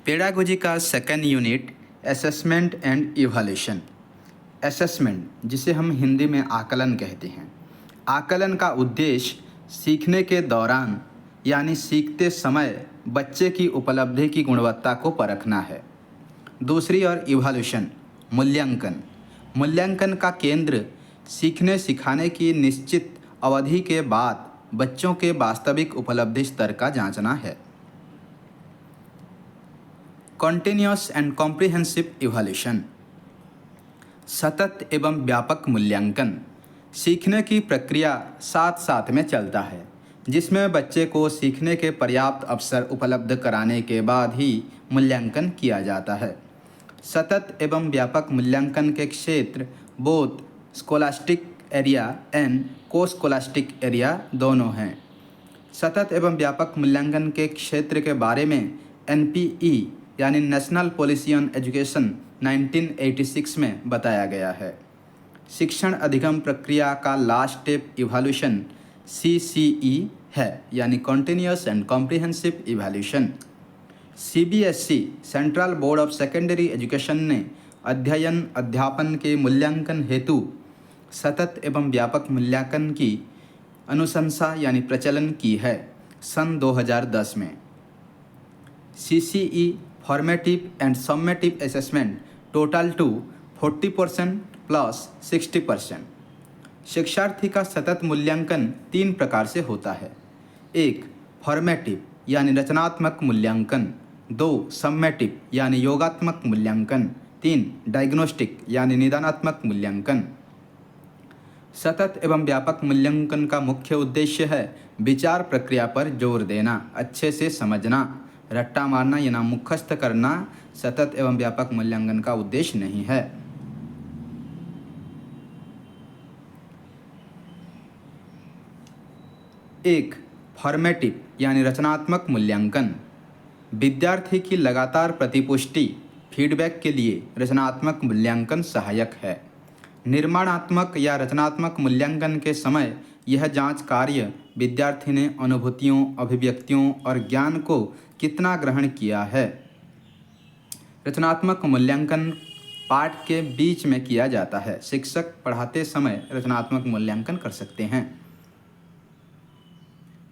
Pedagogy का second unit assessment and evaluation. Assessment, जिसे हम हिंदी में आकलन कहते हैं। आकलन का उद्देश्य सीखने के दौरान यानी सीखते समय बच्चे की उपलब्धि की गुणवत्ता को परखना है। दूसरी ओर इवैल्यूएशन, मूल्यांकन। मूल्यांकन का केंद्र सीखने सिखाने की निश्चित अवधि के बाद बच्चों के वास्तविक उपलब्धि स्तर का जांचना है। कॉन्टिन्यूअस एंड कॉम्प्रिहेंसिव इवैल्यूएशन, सतत एवं व्यापक मूल्यांकन। सीखने की प्रक्रिया साथ साथ में चलता है, जिसमें बच्चे को सीखने के पर्याप्त अवसर उपलब्ध कराने के बाद ही मूल्यांकन किया जाता है। सतत एवं व्यापक मूल्यांकन के क्षेत्र बोथ स्कोलास्टिक एरिया एंड को स्कोलास्टिक एरिया दोनों हैं। सतत एवं व्यापक मूल्यांकन के क्षेत्र के बारे में NPE यानी नेशनल पॉलिसी ऑन एजुकेशन 1986 में बताया गया है। शिक्षण अधिगम प्रक्रिया का लास्ट स्टेप इवैल्यूएशन CCE है, यानी continuous and comprehensive evaluation. CBSE central board of secondary education ने अध्ययन अध्यापन के मूल्यांकन हेतु सतत एवं व्यापक मूल्यांकन की अनुशंसा यानी प्रचलन की है सन 2010 में। CCE formative and summative assessment total two 40% plus 60%। शिक्षार्थी का सतत मूल्यांकन 3 प्रकार से होता है। 1 फॉर्मेटिव यानी रचनात्मक मूल्यांकन, 2 सम्मेटिव यानी योगात्मक मूल्यांकन, 3 डायग्नोस्टिक यानी निदानात्मक मूल्यांकन। सतत एवं व्यापक मूल्यांकन का मुख्य उद्देश्य है विचार प्रक्रिया पर जोर देना, अच्छे से समझना। रट्टा मारना या मुखस्त करना सतत एवं व्यापक मूल्यांकन का उद्देश्य नहीं है। एक फॉर्मेटिव यानी रचनात्मक मूल्यांकन। विद्यार्थी की लगातार प्रतिपुष्टि फीडबैक के लिए रचनात्मक मूल्यांकन सहायक है। निर्माणात्मक या रचनात्मक मूल्यांकन के समय यह जांच कार्य विद्यार्थी ने अनुभूतियों, अभिव्यक्तियों और ज्ञान को कितना ग्रहण किया है। रचनात्मक मूल्यांकन पाठ के बीच में किया जाता है। शिक्षक पढ़ाते समय रचनात्मक मूल्यांकन कर सकते हैं।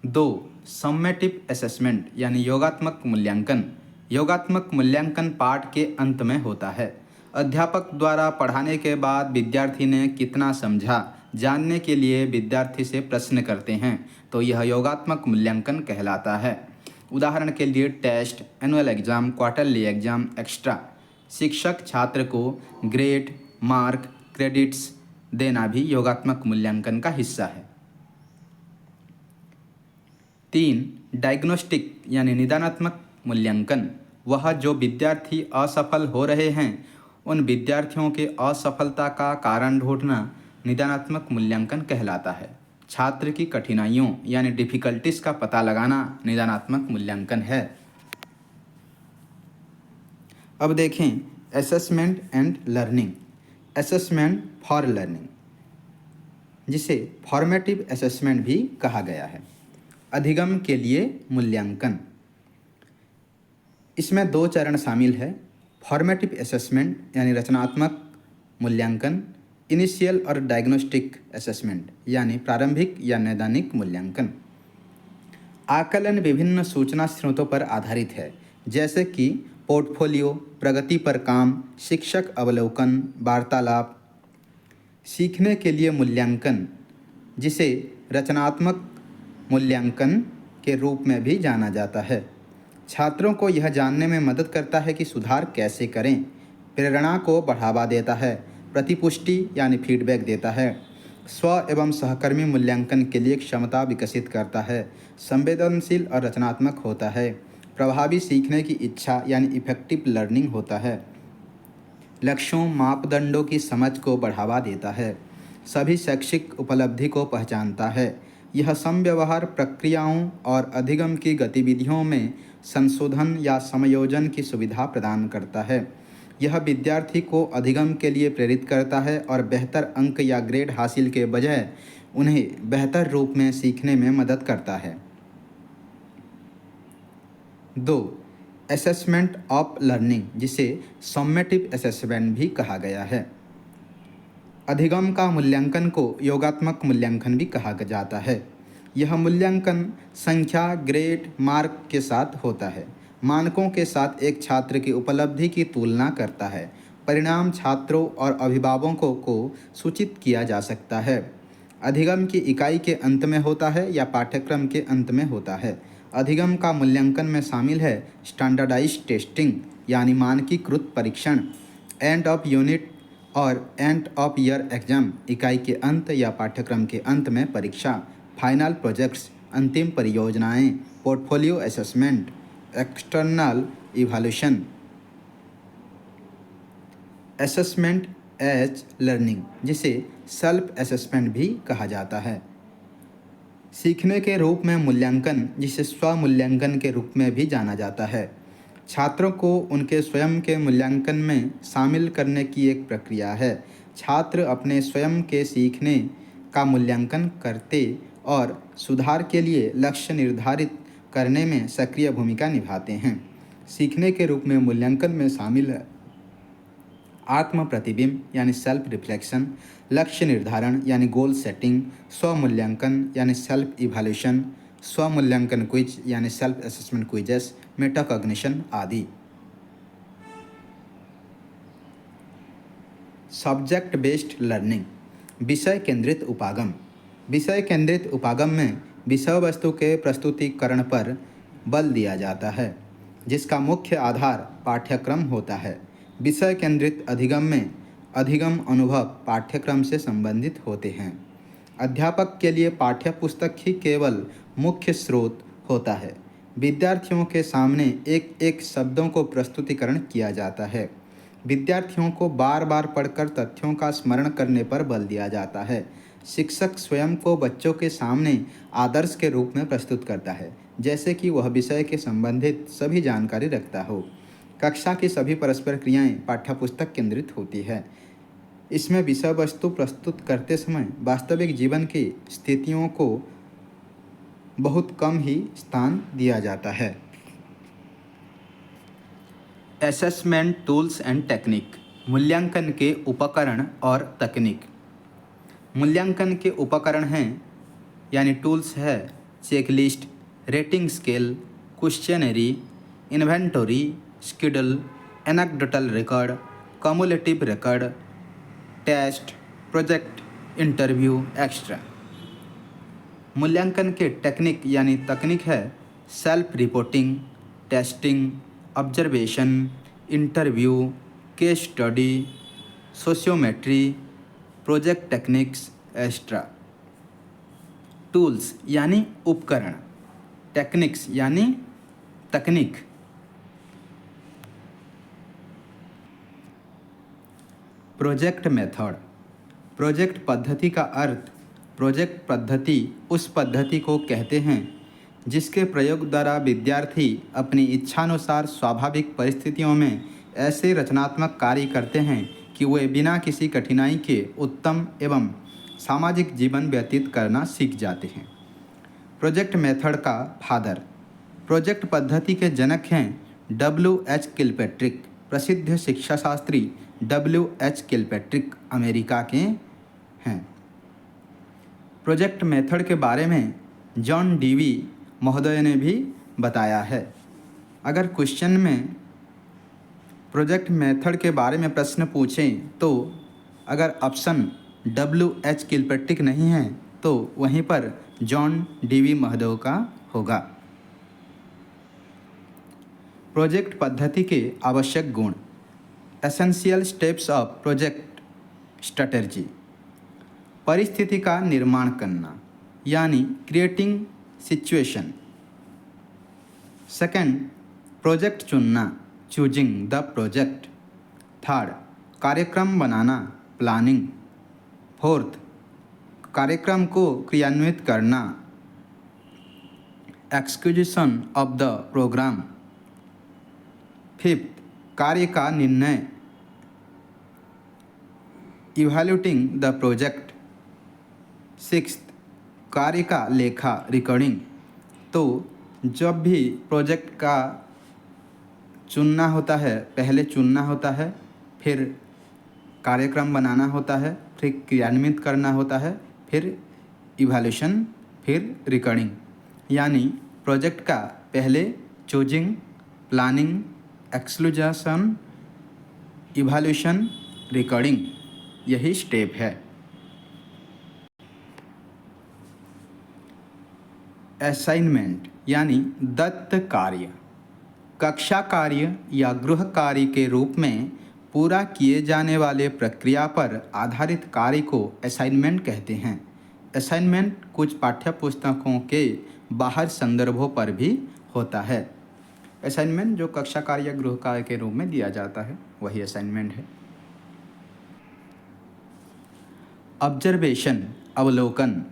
2 सम्मेटिव असेसमेंट यानी योगात्मक मूल्यांकन। योगात्मक मूल्यांकन पाठ के अंत में होता है। अध्यापक द्वारा पढ़ाने के बाद विद्यार्थी ने कितना समझा जानने के लिए विद्यार्थी से प्रश्न करते हैं, तो यह योगात्मक मूल्यांकन कहलाता है। उदाहरण के लिए test, annual exam, quarterly exam, extra. शिक्षक छात्र को ग्रेड, मार्क, क्रेडिट्स देना भी योगात्मक मूल्यांकन का हिस्सा है। 3 डायग्नोस्टिक यानी निदानात्मक मूल्यांकन। वह जो विद्यार्थी असफल हो रहे हैं उन विद्यार्थियों के असफलता का कारण ढूंढना निदानात्मक मूल्यांकन कहलाता है। छात्र की कठिनाइयों यानी डिफ़िकल्टीज का पता लगाना निदानात्मक मूल्यांकन है। अब देखें assessment and learning. Assessment for learning, जिसे फॉर्मेटिव असेसमेंट भी कहा गया है। अधिगम के लिए मूल्यांकन। इसमें 2 चरण शामिल है। फॉर्मेटिव असेसमेंट यानी रचनात्मक मूल्यांकन, इनिशियल और डायग्नोस्टिक असेसमेंट यानी प्रारंभिक या नैदानिक मूल्यांकन। आकलन विभिन्न सूचना स्रोतों पर आधारित है, जैसे कि पोर्टफोलियो, प्रगति पर काम, शिक्षक अवलोकन, वार्तालाप। सीखने के लिए मूल्यांकन, जिसे रचनात्मक मूल्यांकन के रूप में भी जाना जाता है, छात्रों को यह जानने में मदद करता है कि सुधार कैसे करें। प्रेरणा को बढ़ावा देता है। प्रतिपुष्टि यानी फीडबैक देता है। स्व एवं सहकर्मी मूल्यांकन के लिए क्षमता विकसित करता है। संवेदनशील और रचनात्मक होता है। प्रभावी सीखने की इच्छा यानी इफेक्टिव लर्निंग होता है। लक्ष्यों, मापदंडों की समझ को बढ़ावा देता है। सभी शैक्षिक उपलब्धि को पहचानता है। यह समव्यवहार प्रक्रियाओं और अधिगम की गतिविधियों में संशोधन या समायोजन की सुविधा प्रदान करता है। यह विद्यार्थी को अधिगम के लिए प्रेरित करता है और बेहतर अंक या ग्रेड हासिल के बजाय उन्हें बेहतर रूप में सीखने में मदद करता है। 2 असेसमेंट ऑफ लर्निंग, जिसे समेटिव असेसमेंट भी कहा गया है। अधिगम का मूल्यांकन को योगात्मक मूल्यांकन भी कहा जाता है। यह मूल्यांकन संख्या, ग्रेड, मार्क के साथ होता है। मानकों के साथ एक छात्र की उपलब्धि की तुलना करता है। परिणाम छात्रों और अभिभावकों को सूचित किया जा सकता है। अधिगम की इकाई के अंत में होता है या पाठ्यक्रम के अंत में होता है। अधिगम का मूल्यांकन में शामिल है स्टैंडर्डाइज्ड टेस्टिंग यानी मानकीकृत परीक्षण, एंड ऑफ यूनिट और एंड ऑफ ईयर एग्जाम, इकाई के अंत या पाठ्यक्रम के अंत में परीक्षा, फाइनल प्रोजेक्ट्स, अंतिम परियोजनाएं, portfolio assessment, external evaluation. Assessment as learning, जिसे सेल्फ असेसमेंट भी कहा जाता है। सीखने के रूप में मूल्यांकन, जिसे स्वमूल्यांकन के रूप में भी जाना जाता है, छात्रों को उनके स्वयं के मूल्यांकन में शामिल करने की एक प्रक्रिया है। छात्र अपने स्वयं के सीखने का मूल्यांकन करते और सुधार के लिए लक्ष्य निर्धारित करने में सक्रिय भूमिका निभाते हैं। सीखने के रूप में मूल्यांकन में शामिल है आत्म प्रतिबिंब यानी सेल्फ रिफ्लेक्शन, लक्ष्य निर्धारण यानी गोल सेटिंग, स्वमूल्यांकन यानी सेल्फ इवैल्यूएशन, स्वमूल्यांकन क्विज यानी सेल्फ असेसमेंट क्विजेस, मेटाकॉग्निशन आदि। सब्जेक्ट बेस्ड लर्निंग, विषय केंद्रित उपागम। विषय केंद्रित उपागम में विषय वस्तु के प्रस्तुतिकरण पर बल दिया जाता है, जिसका मुख्य आधार पाठ्यक्रम होता है। विषय केंद्रित अधिगम में अधिगम अनुभव पाठ्यक्रम से संबंधित होते हैं। अध्यापक के लिए पाठ्य पुस्तक ही केवल मुख्य स्रोत होता है। विद्यार्थियों के सामने एक एक शब्दों को प्रस्तुतिकरण किया जाता है। विद्यार्थियों को बार बार पढ़कर तथ्यों का स्मरण करने पर बल दिया जाता है। शिक्षक स्वयं को बच्चों के सामने आदर्श के रूप में प्रस्तुत करता है, जैसे कि वह विषय के संबंधित सभी जानकारी रखता हो। कक्षा की सभी परस्पर क्रियाएं पाठ्यपुस्तक केंद्रित होती है। इसमें विषय वस्तु प्रस्तुत करते समय वास्तविक जीवन की स्थितियों को बहुत कम ही स्थान दिया जाता है। असेसमेंट टूल्स एंड टेक्निक, मूल्यांकन के उपकरण और तकनीक। मूल्यांकन के उपकरण हैं यानी टूल्स है checklist, rating scale, questionnaire, inventory, schedule, anecdotal record, cumulative record, test, project, interview, extra. मूल्यांकन के टेक्निक यानी तकनीक है self reporting, testing, observation, interview, case study, sociometry, project techniques, extra. Tools यानी उपकरण, टेक्निक्स यानी तकनीक। प्रोजेक्ट मेथड, प्रोजेक्ट पद्धति का अर्थ, प्रोजेक्ट पद्धति उस पद्धति को कहते हैं जिसके प्रयोग द्वारा विद्यार्थी अपनी इच्छानुसार स्वाभाविक परिस्थितियों में ऐसे रचनात्मक कार्य करते हैं कि वे बिना किसी कठिनाई के उत्तम एवं सामाजिक जीवन व्यतीत करना सीख जाते हैं। प्रोजेक्ट मेथड का फादर, प्रोजेक्ट पद्धति के जनक हैं W.H. किलपैट्रिक। प्रसिद्ध शिक्षाशास्त्री W.H. किलपैट्रिक अमेरिका के हैं। प्रोजेक्ट मेथड के बारे में जॉन डीवी महोदय ने भी बताया है। अगर क्वेश्चन में प्रोजेक्ट मेथड के बारे में प्रश्न पूछें तो अगर ऑप्शन W.H. किलपैट्रिक नहीं है तो वहीं पर जॉन डीवी महोदय का होगा। प्रोजेक्ट पद्धति के आवश्यक गुण, essential steps of project strategy, परिस्थिति का निर्माण करना यानी क्रिएटिंग सिचुएशन। सेकंड, प्रोजेक्ट चुनना, चूजिंग द प्रोजेक्ट। थर्ड, कार्यक्रम बनाना, प्लानिंग। फोर्थ, कार्यक्रम को क्रियान्वित करना, execution of the program. Fifth, कार्य का निर्णय, इवैल्यूएटिंग द प्रोजेक्ट। सिक्स्थ, कार्य का लेखा, रिकॉर्डिंग। तो जब भी प्रोजेक्ट का चुनना होता है, पहले चुनना होता है, फिर कार्यक्रम बनाना होता है, फिर क्रियान्वित करना होता है, फिर इवैल्यूएशन, फिर रिकॉर्डिंग। यानी प्रोजेक्ट का पहले choosing, planning, exclusion, evaluation, recording, यही स्टेप है। असाइनमेंट यानी दत्त कार्य, कक्षा कार्य या गृह कार्य के रूप में पूरा किए जाने वाले प्रक्रिया पर आधारित कार्य को असाइनमेंट कहते हैं। असाइनमेंट कुछ पाठ्यपुस्तकों के बाहर संदर्भों पर भी होता है। असाइनमेंट जो कक्षा कार्य या गृह कार्य के रूप में दिया जाता है वही असाइनमेंट है। ऑब्जर्वेशन, अवलोकन,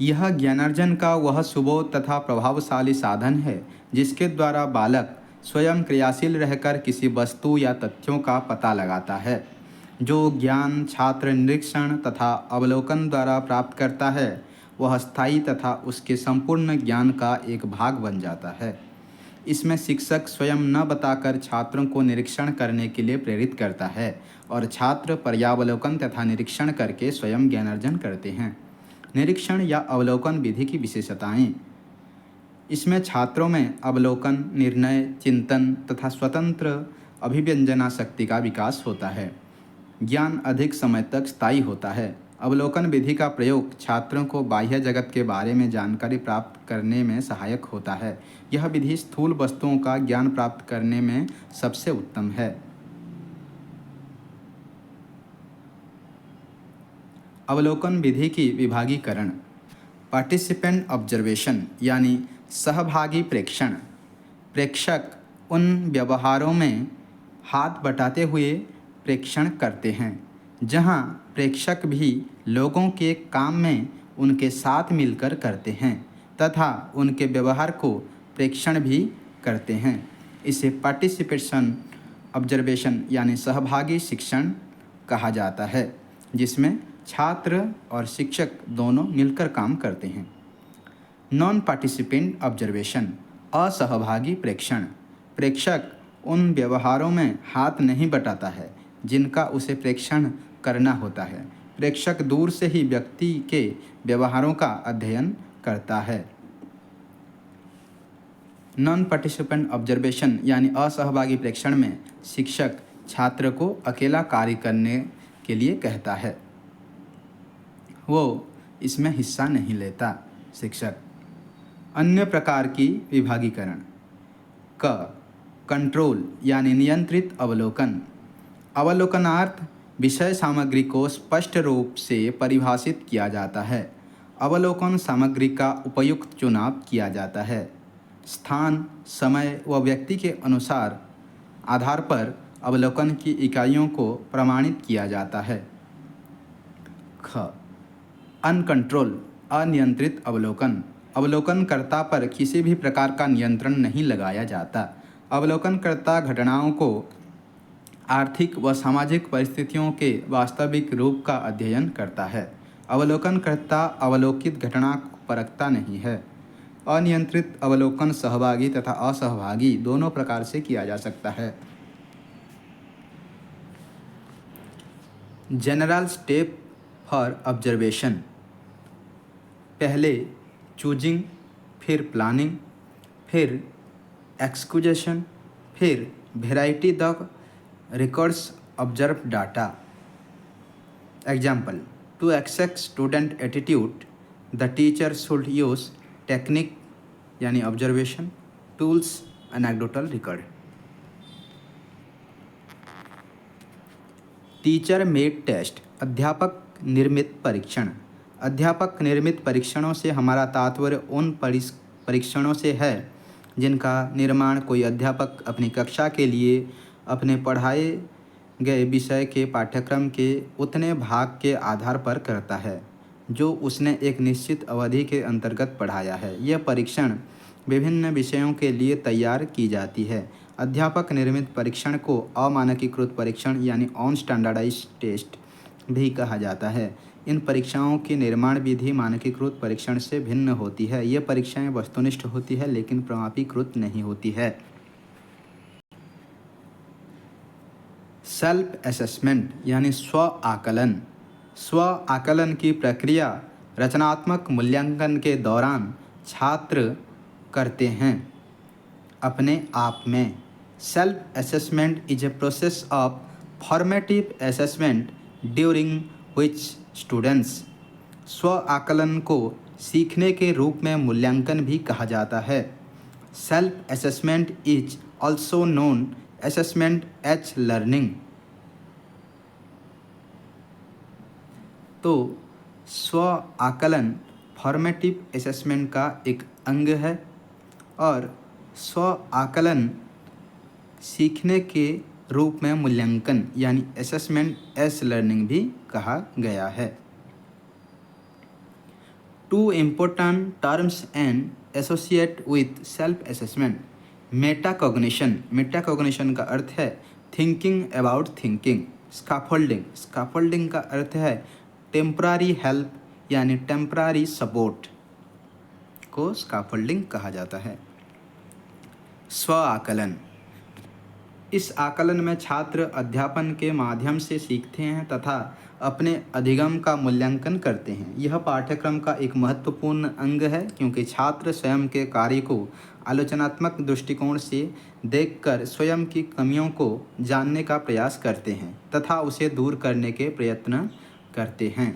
यह ज्ञानार्जन का वह सुबोध तथा प्रभावशाली साधन है जिसके द्वारा बालक स्वयं क्रियाशील रहकर किसी वस्तु या तथ्यों का पता लगाता है। जो ज्ञान छात्र निरीक्षण तथा अवलोकन द्वारा प्राप्त करता है वह स्थायी तथा उसके संपूर्ण ज्ञान का एक भाग बन जाता है। इसमें शिक्षक स्वयं न बताकर छात्रों को निरीक्षण करने के लिए प्रेरित करता है और छात्र पर्यावलोकन तथा निरीक्षण करके स्वयं ज्ञानार्जन करते हैं। निरीक्षण या अवलोकन विधि की विशेषताएं, इसमें छात्रों में अवलोकन, निर्णय, चिंतन तथा स्वतंत्र अभिव्यंजना शक्ति का विकास होता है। ज्ञान अधिक समय तक स्थायी होता है। अवलोकन विधि का प्रयोग छात्रों को बाह्य जगत के बारे में जानकारी प्राप्त करने में सहायक होता है। यह विधि स्थूल वस्तुओं का ज्ञान प्राप्त करने में सबसे उत्तम है। अवलोकन विधि की विभागीकरण, पार्टिसिपेंट ऑब्जर्वेशन यानी सहभागी प्रेक्षण, प्रेक्षक उन व्यवहारों में हाथ बटाते हुए प्रेक्षण करते हैं जहां प्रेक्षक भी लोगों के काम में उनके साथ मिलकर करते हैं तथा उनके व्यवहार को प्रेक्षण भी करते हैं। इसे पार्टिसिपेशन ऑब्जर्वेशन यानी सहभागी शिक्षण कहा जाता है, जिसमें छात्र और शिक्षक दोनों मिलकर काम करते हैं। नॉन पार्टिसिपेंट ऑब्जर्वेशन, असहभागी प्रेक्षण, प्रेक्षक उन व्यवहारों में हाथ नहीं बटाता है जिनका उसे प्रेक्षण करना होता है। प्रेक्षक दूर से ही व्यक्ति के व्यवहारों का अध्ययन करता है। नॉन पार्टिसिपेंट ऑब्जर्वेशन यानी असहभागी प्रेक्षण में शिक्षक छात्र को अकेला कार्य करने के लिए कहता है, वो इसमें हिस्सा नहीं लेता शिक्षक। अन्य प्रकार की विभागीकरण, कंट्रोल यानी नियंत्रित अवलोकन, अवलोकनार्थ विषय सामग्री को स्पष्ट रूप से परिभाषित किया जाता है। अवलोकन सामग्री का उपयुक्त चुनाव किया जाता है। स्थान, समय व व्यक्ति के आधार पर अवलोकन की इकाइयों को प्रमाणित किया जाता है। अनकंट्रोल, अनियंत्रित अवलोकन, अवलोकनकर्ता पर किसी भी प्रकार का नियंत्रण नहीं लगाया जाता। अवलोकनकर्ता घटनाओं को आर्थिक व सामाजिक परिस्थितियों के वास्तविक रूप का अध्ययन करता है। अवलोकनकर्ता अवलोकित घटना को परखता नहीं है। अनियंत्रित अवलोकन सहभागी तथा असहभागी दोनों प्रकार से किया जा सकता है। जनरल स्टेप फॉर ऑब्जर्वेशन, पहले चूजिंग, फिर प्लानिंग, फिर एक्सक्यूजेशन, फिर variety the records observed data. Example, to assess student attitude, the teacher should use technique यानी observation, tools, anecdotal record. Teacher made test, अध्यापक निर्मित परीक्षण, अध्यापक निर्मित परीक्षणों से हमारा तात्पर्य उन परीक्षणों से है जिनका निर्माण कोई अध्यापक अपनी कक्षा के लिए अपने पढ़ाए गए विषय के पाठ्यक्रम के उतने भाग के आधार पर करता है जो उसने एक निश्चित अवधि के अंतर्गत पढ़ाया है। यह परीक्षण विभिन्न विषयों के लिए तैयार की जाती है। अध्यापक निर्मित परीक्षण को अमानकीकृत परीक्षण यानी ऑन स्टैंडर्डाइज्ड टेस्ट भी कहा जाता है। इन परीक्षाओं की निर्माण विधि मानकीकृत परीक्षण से भिन्न होती है। ये परीक्षाएं वस्तुनिष्ठ होती है लेकिन प्रमाणीकृत नहीं होती है। सेल्फ असेसमेंट यानी स्व आकलन। स्व आकलन की प्रक्रिया रचनात्मक मूल्यांकन के दौरान छात्र करते हैं अपने आप में। Self assessment is a process of formative assessment during which students. स्व आकलन को सीखने के रूप में मूल्यांकन भी कहा जाता है। Self assessment is also known assessment as learning. तो स्व आकलन फॉर्मेटिव असेसमेंट का एक अंग है और स्व आकलन सीखने के रूप में मूल्यांकन यानी असेसमेंट एज लर्निंग भी कहा गया है। Two important terms and associate with self assessment. Metacognition. Metacognition का अर्थ है thinking about thinking. Scaffolding. Scaffolding का अर्थ है टेम्पररी हेल्प यानी टेम्पररी सपोर्ट को स्कैफोल्डिंग कहा जाता है। स्व आकलन। इस आकलन में छात्र अध्यापन के माध्यम से सीखते हैं तथा अपने अधिगम का मूल्यांकन करते हैं। यह पाठ्यक्रम का एक महत्वपूर्ण अंग है क्योंकि छात्र स्वयं के कार्य को आलोचनात्मक दृष्टिकोण से देखकर स्वयं की कमियों को जानने का प्रयास करते हैं तथा उसे दूर करने के प्रयत्न करते हैं।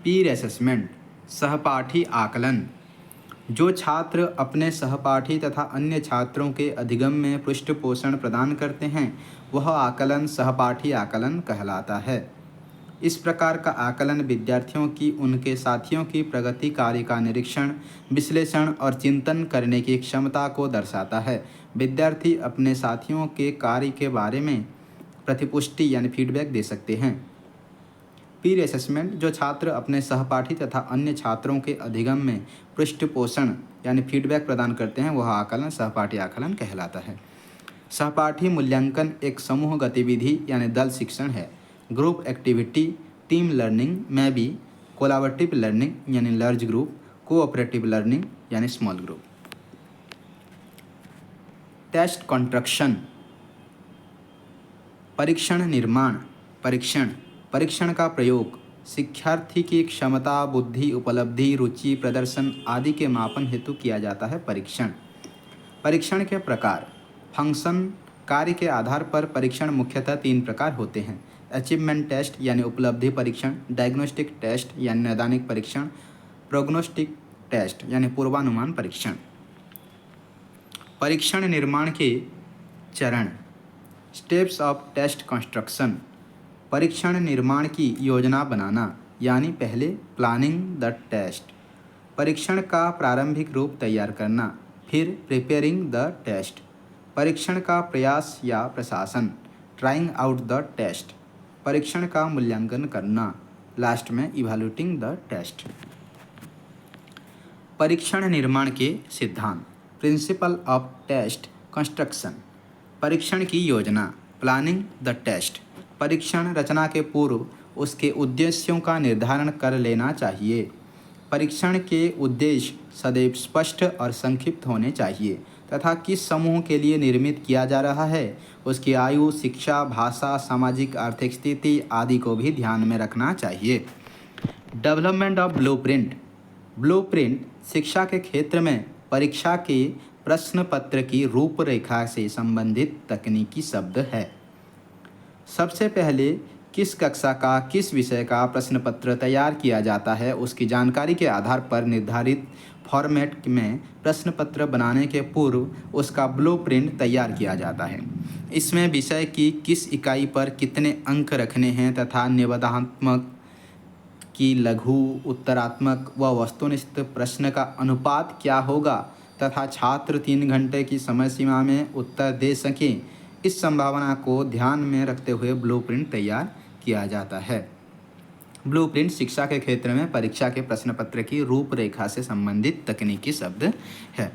पीर असेसमेंट। सहपाठी आकलन। जो छात्र अपने सहपाठी तथा अन्य छात्रों के अधिगम में पृष्ठपोषण प्रदान करते हैं वह आकलन सहपाठी आकलन कहलाता है। इस प्रकार का आकलन विद्यार्थियों की उनके साथियों की प्रगति कार्य का निरीक्षण, विश्लेषण और चिंतन करने की क्षमता को दर्शाता है। विद्यार्थी अपने साथियों के कार्य के बारे में प्रतिपुष्टि यानी फीडबैक दे सकते हैं। पीर असेसमेंट। जो छात्र अपने सहपाठी तथा अन्य छात्रों के अधिगम में पृष्ठपोषण यानी फीडबैक प्रदान करते हैं वह आकलन सहपाठी आकलन कहलाता है। सहपाठी मूल्यांकन एक समूह गतिविधि यानी दल शिक्षण है। ग्रुप एक्टिविटी, टीम लर्निंग में भी कोलैबोरेटिव लर्निंग यानी लार्ज ग्रुप, कोऑपरेटिव लर्निंग यानी स्मॉल ग्रुप। Test construction. परीक्षण निर्माण। परीक्षण। परीक्षण का प्रयोग शिक्षार्थी की क्षमता, बुद्धि, उपलब्धि, रुचि, प्रदर्शन आदि के मापन हेतु किया जाता है। परीक्षण। परीक्षण के प्रकार। फंक्शन कार्य के आधार पर परीक्षण मुख्यतः 3 प्रकार होते हैं। अचीवमेंट टेस्ट यानी उपलब्धि परीक्षण, डायग्नोस्टिक टेस्ट यानी नैदानिक परीक्षण, प्रोग्नोस्टिक टेस्ट यानी पूर्वानुमान परीक्षण। परीक्षण निर्माण के चरण। Steps of test construction. परीक्षण निर्माण की योजना बनाना यानी पहले प्लानिंग द टेस्ट। परीक्षण का प्रारंभिक रूप तैयार करना, फिर प्रिपेयरिंग द टेस्ट। परीक्षण का प्रयास या प्रशासन, ट्राइंग आउट द टेस्ट। परीक्षण का मूल्यांकन करना, लास्ट में इवैल्यूएटिंग द टेस्ट। परीक्षण निर्माण के सिद्धांत। Principle of test construction. परीक्षण की योजना, प्लानिंग द टेस्ट। परीक्षण रचना के पूर्व उसके उद्देश्यों का निर्धारण कर लेना चाहिए। परीक्षण के उद्देश्य सदैव स्पष्ट और संक्षिप्त होने चाहिए तथा किस समूह के लिए निर्मित किया जा रहा है उसकी आयु, शिक्षा, भाषा, सामाजिक आर्थिक स्थिति आदि को भी ध्यान में रखना चाहिए। Development of blueprint. ब्लूप्रिंट शिक्षा के क्षेत्र में परीक्षा के प्रश्न पत्र की रूपरेखा से संबंधित तकनीकी शब्द है। सबसे पहले किस कक्षा का किस विषय का प्रश्न पत्र तैयार किया जाता है उसकी जानकारी के आधार पर निर्धारित फॉर्मेट में प्रश्न पत्र बनाने के पूर्व उसका ब्लूप्रिंट तैयार किया जाता है। इसमें विषय की किस इकाई पर कितने अंक रखने हैं तथा निबंधात्मक की लघु, उत्तरात्मक व वस्तुनिष्ठ प्रश्न का अनुपात क्या होगा तथा छात्र 3 घंटे की समय सीमा में उत्तर दे सकें, इस संभावना को ध्यान में रखते हुए ब्लूप्रिंट तैयार किया जाता है। ब्लूप्रिंट शिक्षा के क्षेत्र में परीक्षा के प्रश्न पत्र की रूपरेखा से संबंधित तकनीकी शब्द है।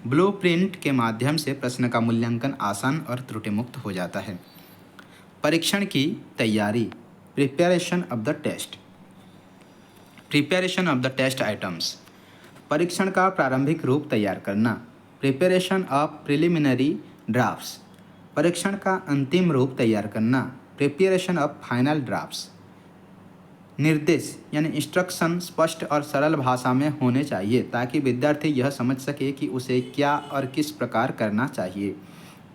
ब्लूप्रिंट के माध्यम से प्रश्न का मूल्यांकन आसान और त्रुटि मुक्त हो जाता है। परीक्षण की तैयारी। Preparation of the test. Preparation of the test items. परीक्षण का प्रारंभिक रूप तैयार करना। Preparation of preliminary drafts. परीक्षण का अंतिम रूप तैयार करना, प्रिपरेशन ऑफ फाइनल ड्राफ्ट्स। निर्देश यानी इंस्ट्रक्शन स्पष्ट और सरल भाषा में होने चाहिए ताकि विद्यार्थी यह समझ सके कि उसे क्या और किस प्रकार करना चाहिए।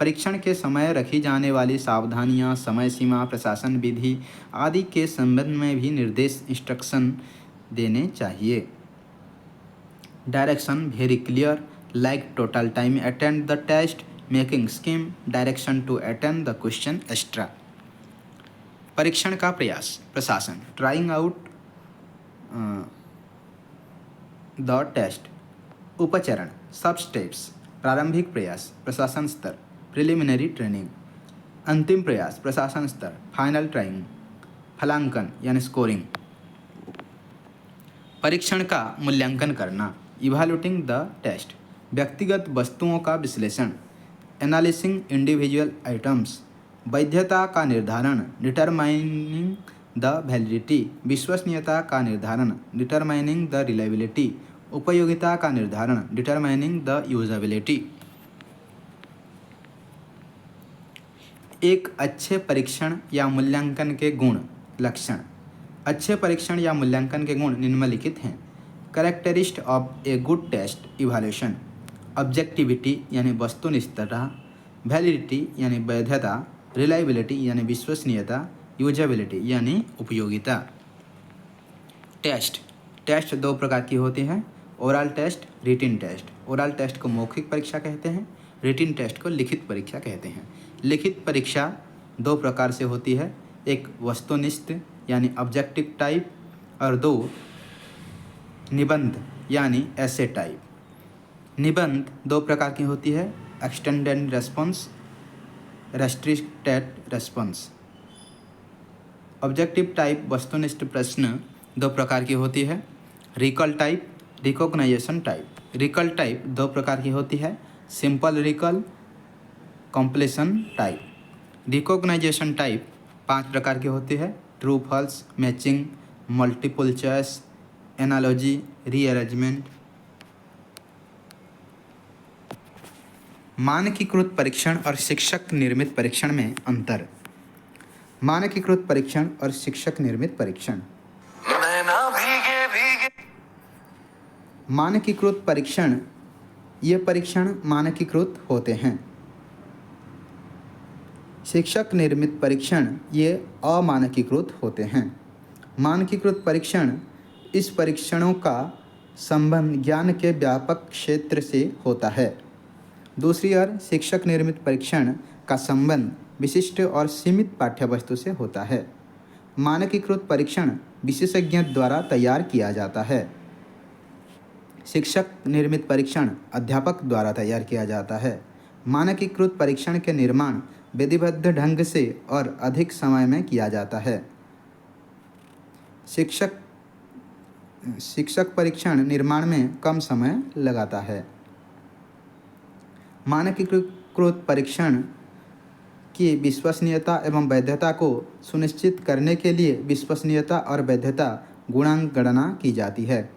परीक्षण के समय रखी जाने वाली सावधानियां, समय सीमा, प्रशासन विधि आदि के संबंध में भी निर्देश इंस्ट्रक्शन देने चाहिए। Direction very clear like total time attend the test, making scheme, direction to attend the question extra. परीक्षण का प्रयास, प्रशासन, ट्राइंग आउट द टेस्ट। उपचरण, सब स्टेप्स, प्रारंभिक प्रयास, प्रशासन स्तर, प्रिलिमिनरी ट्रेनिंग। अंतिम प्रयास, प्रशासन स्तर, फाइनल ट्राइंग। फलांकन यानी स्कोरिंग। परीक्षण का मूल्यांकन करना, इवैल्यूएटिंग द टेस्ट। व्यक्तिगत वस्तुओं का विश्लेषण, एनालिसिंग इंडिविजुअल आइटम्स। वैधता का निर्धारण, डिटरमाइनिंग द वैलिडिटी। विश्वसनीयता का निर्धारण, डिटरमाइनिंग द रिलायबिलिटी। उपयोगिता का निर्धारण, डिटरमाइनिंग द यूजेबिलिटी। एक अच्छे परीक्षण या मूल्यांकन के गुण, लक्षण। अच्छे परीक्षण या मूल्यांकन के गुण निम्नलिखित हैं। Characteristic of a good test evaluation, objectivity यानी वस्तुनिष्ठता, वैलिडिटी यानी वैधता, रिलायबिलिटी यानी विश्वसनीयता, यूजेबिलिटी यानी उपयोगिता। टेस्ट, टेस्ट दो प्रकार की होती हैं, oral test, written test. Oral test को मौखिक परीक्षा कहते हैं, रिटिन टेस्ट को लिखित परीक्षा कहते हैं। लिखित परीक्षा दो प्रकार से होती है, एक वस्तुनिष्ठ यानी ऑब्जेक्टिव टाइप और दो निबंध यानी एसे टाइप। निबंध दो प्रकार की होती है, extended response, restricted response. Objective type वस्तुनिष्ठ प्रश्न दो प्रकार की होती है, recall type, recognition type. Recall type दो प्रकार की होती है, simple recall, completion type. Recognition type 5 प्रकार की होती है, true false, matching, multiple choice, analogy, rearrangement. मानकीकृत परीक्षण और शिक्षक निर्मित परीक्षण में अंतर। मानकीकृत परीक्षण और शिक्षक निर्मित परीक्षण। मानकीकृत परीक्षण, ये परीक्षण मानकीकृत होते हैं। शिक्षक निर्मित परीक्षण ये अमानकीकृत होते हैं। मानकीकृत परीक्षण, इस परीक्षणों का संबंध ज्ञान के व्यापक क्षेत्र से होता है। दूसरी ओर शिक्षक निर्मित परीक्षण का संबंध विशिष्ट और सीमित पाठ्यवस्तु से होता है। मानकीकृत परीक्षण विशेषज्ञ द्वारा तैयार किया जाता है। शिक्षक निर्मित परीक्षण अध्यापक द्वारा तैयार किया जाता है। मानकीकृत परीक्षण के निर्माण विधिबद्ध ढंग से और अधिक समय में किया जाता है। शिक्षक परीक्षण निर्माण में कम समय लगाता है। मानकीकृत परीक्षण की विश्वसनीयता एवं वैधता को सुनिश्चित करने के लिए विश्वसनीयता और वैधता गुणांक गणना की जाती है।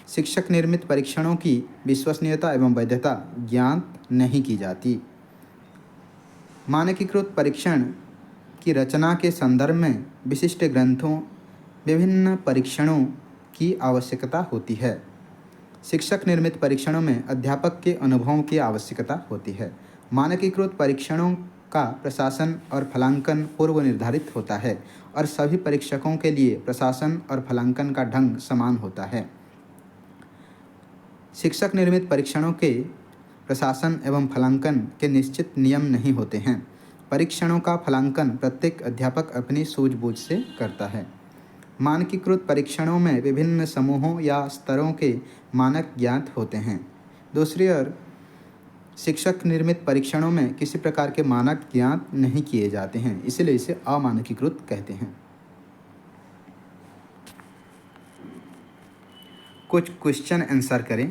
शिक्षक निर्मित परीक्षणों की विश्वसनीयता एवं वैधता ज्ञात नहीं की जाती। मानकीकृत परीक्षण की रचना के संदर्भ में विशिष्ट ग्रंथों, विभिन्न परीक्षणों की आवश्यकता होती है। शिक्षक निर्मित परीक्षणों में अध्यापक के अनुभवों की आवश्यकता होती है। मानकीकृत परीक्षणों का प्रशासन और फलांकन पूर्व निर्धारित होता है और सभी परीक्षकों के लिए प्रशासन और फलांकन का ढंग समान होता है। शिक्षक निर्मित परीक्षणों के प्रशासन एवं फलांकन के निश्चित नियम नहीं होते हैं। परीक्षणों का फलांकन प्रत्येक अध्यापक अपनी सूझबूझ से करता है। मानकीकृत परीक्षणों में विभिन्न समूहों या स्तरों के मानक ज्ञात होते हैं। दूसरी ओर शिक्षक निर्मित परीक्षणों में किसी प्रकार के मानक ज्ञात नहीं किए जाते हैं, इसलिए इसे अमानकीकृत कहते हैं। कुछ क्वेश्चन आंसर करें।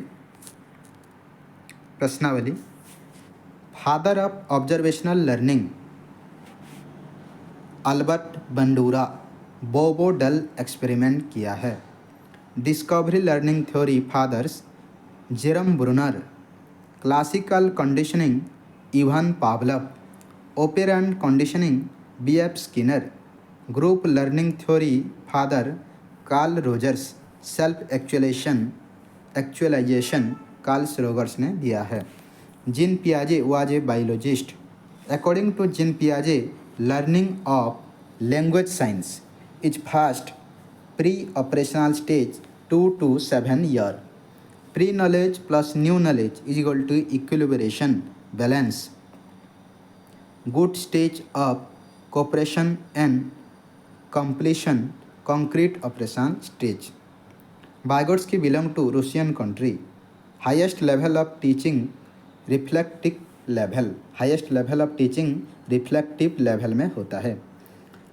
प्रश्नावली, father of observational learning Albert Bandura Bobo doll experiment किया है। Discovery learning theory fathers Jerome Bruner. Classical conditioning Ivan Pavlov. operant conditioning, B.F. Skinner, group learning theory, Father Carl Rogers, self-actualization, Carl Rogers ने दिया है। Jean पियाजे was a biologist. According to Jean पियाजे, learning of language science is fast pre operational stage 2 to 7 year. Pre knowledge plus new knowledge is equal to equilibration, balance. Good stage of cooperation and completion, concrete operation stage. Vygotsky belong to Russian country. Highest level of teaching, reflective level. Highest level of teaching reflective level में होता है।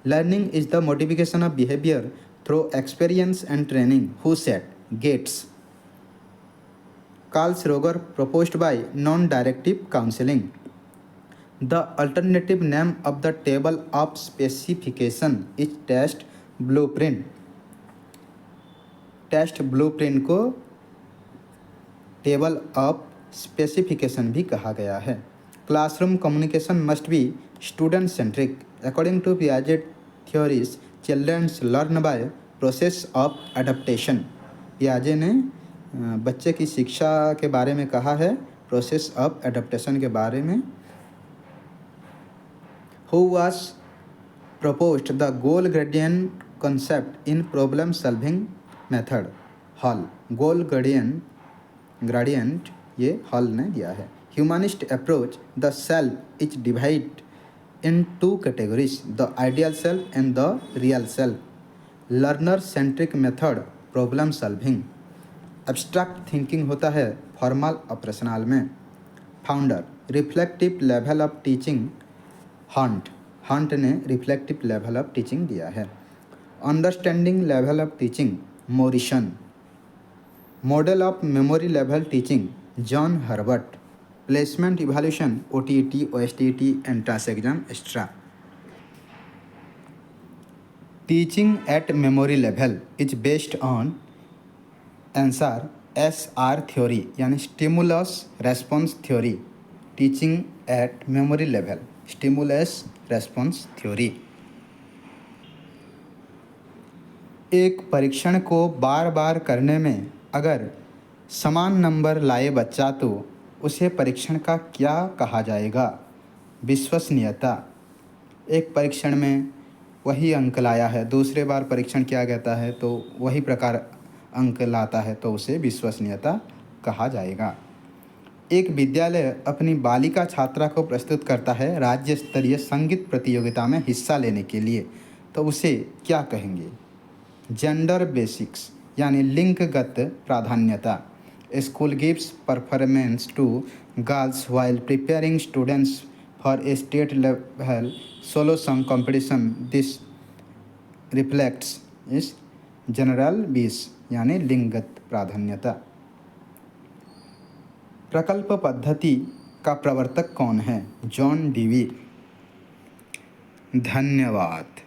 Learning is the modification of behavior through experience and training. Who said? Gates. Carl Roger proposed by non-directive counseling. The alternative name of the table of specification is test blueprint. Test blueprint को table of specification भी कहा गया है। Classroom communication must be student centric. According to पियाजे theories, childrens learn by process of adaptation. पियाजे ने बच्चे की शिक्षा के बारे में कहा है, प्रोसेस ऑफ एडप्टेशन के बारे में। Who was proposed the goal gradient concept in problem solving method? Hall. Goal gradient ये हॉल ने दिया है। Humanist approach, the self is divide in 2 categories, the ideal self and the real self. Learner centric method, problem solving. Abstract thinking होता है formal operational में। Founder, reflective level of teaching, Hunt ने reflective level of teaching दिया है। Understanding level of teaching, Morrison. Model of memory level teaching, John Herbart. Placement evaluation, OTET, OSTET, entrance exam, extra. Teaching at memory level is based on answer SR theory यानी stimulus response theory. Teaching at memory level, stimulus response theory. एक परीक्षण को बार बार करने में अगर समान number लाए बच्चा तो उसे परीक्षण का क्या कहा जाएगा? विश्वसनीयता। एक परीक्षण में वही अंक लाया है, दूसरे बार परीक्षण किया जाता है तो वही प्रकार अंक लाता है तो उसे विश्वसनीयता कहा जाएगा। एक विद्यालय अपनी बालिका छात्रा को प्रस्तुत करता है राज्य स्तरीय संगीत प्रतियोगिता में हिस्सा लेने के लिए, तो उसे क्या कहेंगे? जेंडर बेसिक्स यानी लिंगगत प्राधान्यता। School gives performance to girls while preparing students for a state level solo song competition. This reflects is general bias यानी लिंगगत प्राधान्यता। प्रकल्प पद्धति का प्रवर्तक कौन है? John Dewey. धन्यवाद।